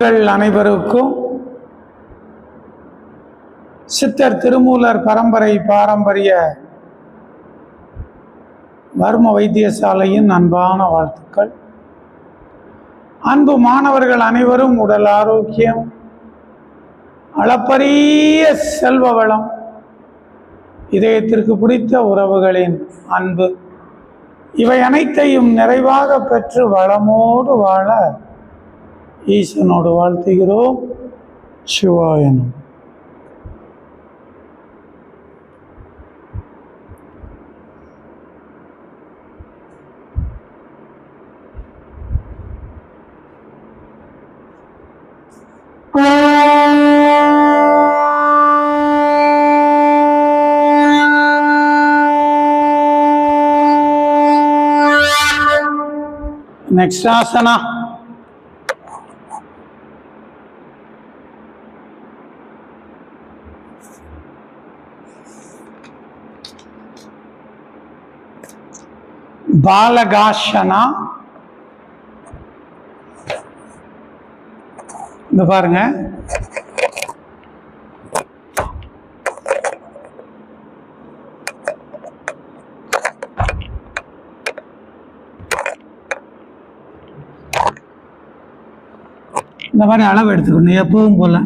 அனைவருக்கும் சித்தர் திருமூலர் பரம்பரை பாரம்பரிய வர்ம வைத்தியசாலையின் அன்பான வாழ்த்துக்கள். அன்பு மாணவர்கள் அனைவரும் உடல் ஆரோக்கியம், அளப்பரிய செல்வ வளம், இதயத்திற்கு பிடித்த உறவுகளின் அன்பு, இவை அனைத்தையும் நிறைவாக பெற்று வளமோடு வாழ ஈசனோடு வாழ்த்துகிறோம். சிவாயனம். நெக்ஸ்ட் ஆசனா பாலகாசனா. இந்த பாருங்க, இந்த மாதிரி அளவு எடுத்துக்கணும் எப்பவும் போல.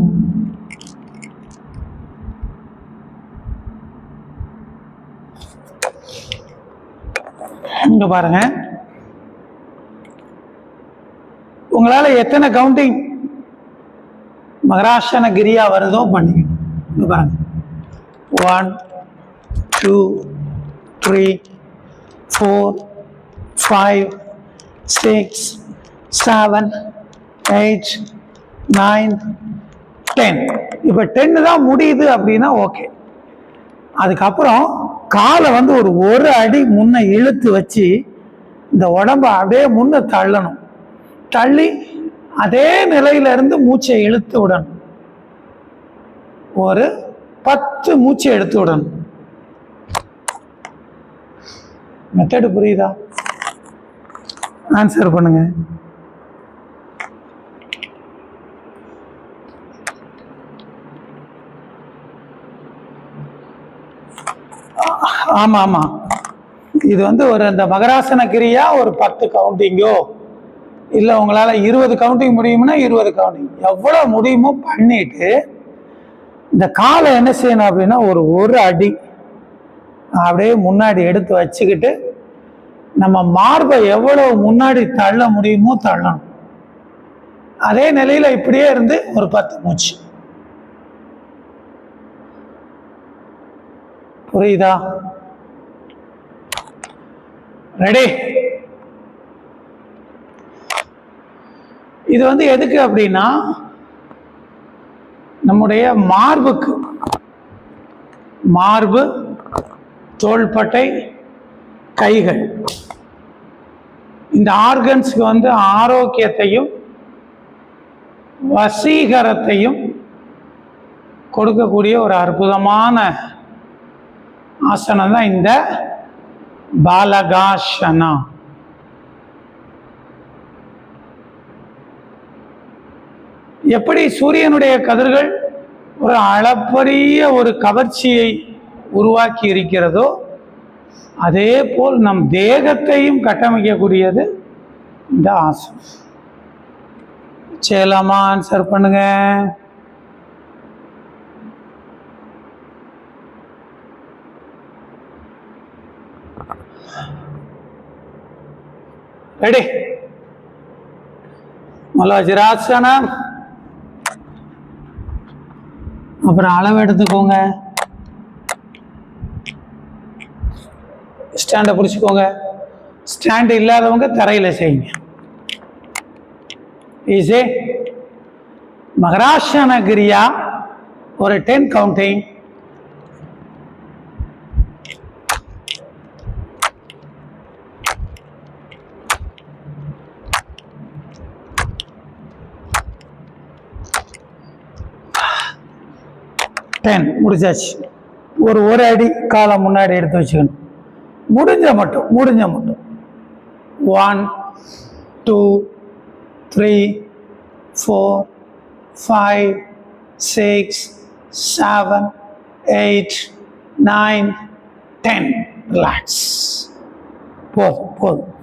இங்க பாருங்க, உங்களால எத்தனை கவுண்டிங் மகராசன கிரியா வருதோ பண்ணிக்கணும். இங்க பாருங்க, 1 2 3 4 5 6 7 8 9 10. இப்போ 10 தான் முடியுது அப்படின்னா ஓகே. அதுக்கப்புறம் காலை வந்து ஒரு அடி முன்ன இழுத்து வச்சு இந்த உடம்ப அப்படியே முன்ன தள்ளணும். தள்ளி அதே நிலையில இருந்து மூச்சை இழுத்து விடணும். ஒரு 10 மூச்சை எடுத்து விடணும். மெத்தடு புரியுதா? ஆன்சர் பண்ணுங்க. ஆமா ஆமா, இது வந்து இந்த மகராசன கிரியா ஒரு 10 கவுண்டிங்கோ இல்லை உங்களால் 20 கவுண்டிங் முடியும்னா 20 கவுண்டிங், எவ்வளோ முடியுமோ பண்ணிட்டு இந்த காலை என்ன செய்யணும் அப்படின்னா ஒரு அடி அப்படியே முன்னாடி எடுத்து வச்சுக்கிட்டு நம்ம மார்பை எவ்வளவு முன்னாடி தள்ள முடியுமோ தள்ளணும். அதே நிலையில இப்படியே இருந்து ஒரு 10 மூச்சு. புரியுதா? ரெடி? இது வந்து எதுக்கு அப்படின்னா நம்முடைய மார்புக்கு, மார்பு, தோள்பட்டை, கைகள், இந்த ஆர்கன்ஸ்க்கு வந்து ஆரோக்கியத்தையும் வசீகரத்தையும் கொடுக்கக்கூடிய ஒரு அற்புதமான ஆசனம் தான் இந்த பாலகாசனா. எப்படி சூரியனுடைய கதிர்கள் ஒரு அளப்பரிய ஒரு கவர்ச்சியை உருவாக்கி இருக்கிறதோ அதே போல் நம் தேகத்தையும் கட்டமைக்கக்கூடியது இந்த ஆசனம். செய்யலாமா? ஆன்சர் பண்ணுங்க. ரெடி? வஜ்ராசனம். அப்புறம் அளவு எடுத்துக்கோங்க, ஸ்டாண்டை பிடிச்சிக்கோங்க. ஸ்டாண்ட் இல்லாதவங்க தரையில் செய்யுங்க. ஈஸி. மகராசன கிரியா ஒரு 10 கவுண்டிங். முடிச்சாச்சு. ஒரு அடி காலை முன்னாடி எடுத்து வச்சுக்கணும். முடிஞ்ச மட்டும் 1 2 3 4 5, 6, 7, 8, 9, 10. ரிலாக்ஸ். போதும் போதும்.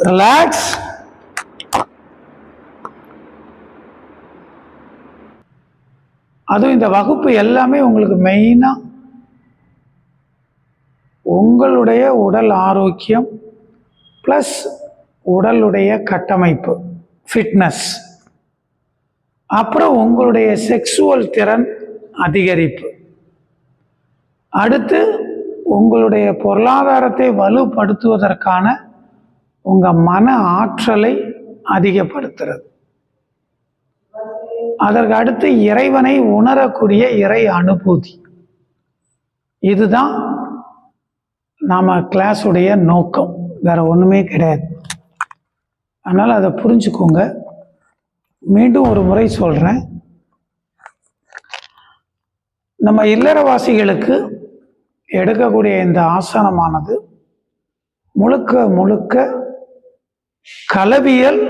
ரிலாக்ஸ். அதுவும் இந்த வகுப்பு எல்லாமே உங்களுக்கு மெயினாக உங்களுடைய உடல் ஆரோக்கியம் ப்ளஸ் உடலுடைய கட்டமைப்பு, ஃபிட்னஸ், அப்புறம் உங்களுடைய செக்ஸுவல் திறன் அதிகரிப்பு, அடுத்து உங்களுடைய பொருளாதாரத்தை வலுப்படுத்துவதற்கான உங்கள் மன ஆற்றலை அதிகப்படுத்துறது, அதற்கு அடுத்து இறைவனை உணரக்கூடிய இறை அனுபூதி. இதுதான் நாம் கிளாஸுடைய நோக்கம், வேற ஒன்றுமே கிடையாது. அதனால் அதை புரிஞ்சுக்கோங்க. மீண்டும் ஒரு முறை சொல்கிறேன், நம்ம இல்லறவாசிகளுக்கு எடுக்கக்கூடிய இந்த ஆசனமானது முழுக்க முழுக்க களவியல்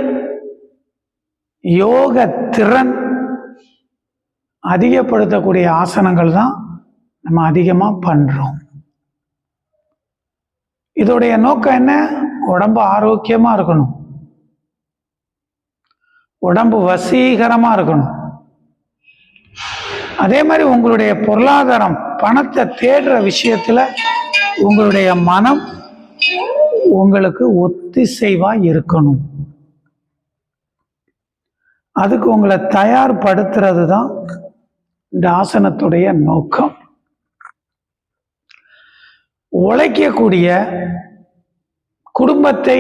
யோக திறன் அதிகப்படுத்தக்கூடிய ஆசனங்கள் தான் நம்ம அதிகமாக பண்ணுறோம். இதோடைய நோக்கம் என்ன? உடம்பு ஆரோக்கியமாக இருக்கணும், உடம்பு வசீகரமாக இருக்கணும். அதே மாதிரி உங்களுடைய பொருளாதாரம், பணத்தை தேடுற விஷயத்தில் உங்களுடைய மனம் உங்களுக்கு ஒத்திசைவாக இருக்கணும். அதுக்கு உங்களை தயார்படுத்துறது தான் இந்த ஆசனத்துடைய நோக்கம். உழைக்கக்கூடிய, குடும்பத்தை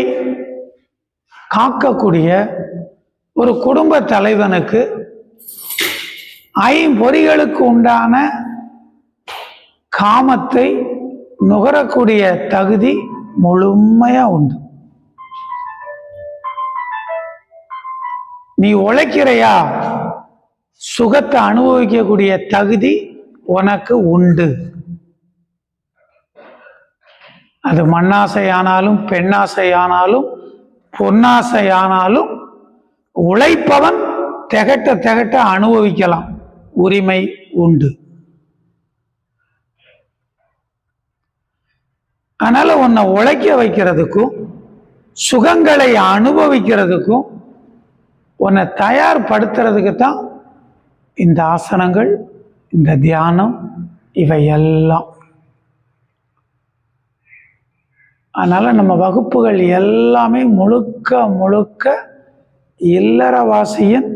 காக்கக்கூடிய ஒரு குடும்ப தலைவனுக்கு ஐம்பொறிகளுக்கு உண்டான காமத்தை நுகரக்கூடிய தகுதி முழுமையா உண்டு. நீ உழைக்கிறையா, சுகத்தை அனுபவிக்கக்கூடிய தகுதி உனக்கு உண்டு. அது மண்ணாசையானாலும் பெண்ணாசையானாலும் பொன்னாசையானாலும் உழைப்பவன் திகட்ட திகட்ட அனுபவிக்கலாம், உரிமை உண்டு. அதனால உன்னை உழைக்க வைக்கிறதுக்கும் சுகங்களை அனுபவிக்கிறதுக்கும் உன்னை தயார்படுத்துறதுக்கு தான் இந்த ஆசனங்கள், இந்த தியானம், இவை எல்லாம். அதனால நம்ம வகுப்புகள் எல்லாமே முழுக்க முழுக்க இல்லறவாசியின்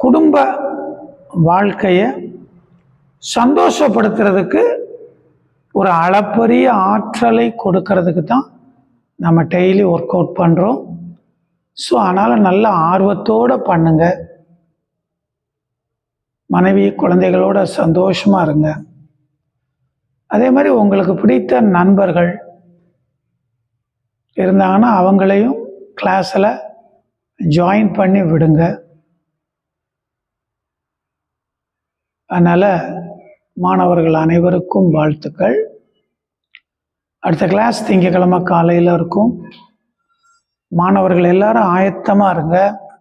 குடும்ப வாழ்க்கையை சந்தோஷப்படுத்துறதுக்கு ஒரு அளப்பரிய ஆற்றலை கொடுக்கறதுக்கு தான் நம்ம டெய்லி ஒர்க் அவுட் பண்ணுறோம். ஸோ அதனால் நல்ல ஆர்வத்தோடு பண்ணுங்க. மனைவி குழந்தைகளோட சந்தோஷமாக இருங்க. அதே மாதிரி உங்களுக்கு பிடித்த நண்பர்கள் இருந்தாங்கன்னா அவங்களையும் கிளாஸில் ஜாயின் பண்ணி விடுங்க. அதனால் மாணவர்கள் அனைவருக்கும் வாழ்த்துக்கள். அடுத்த கிளாஸ் திங்கட்கிழமை காலையில் இருக்கும். மாணவர்கள் எல்லாரும் ஆயத்தமாக இருங்க.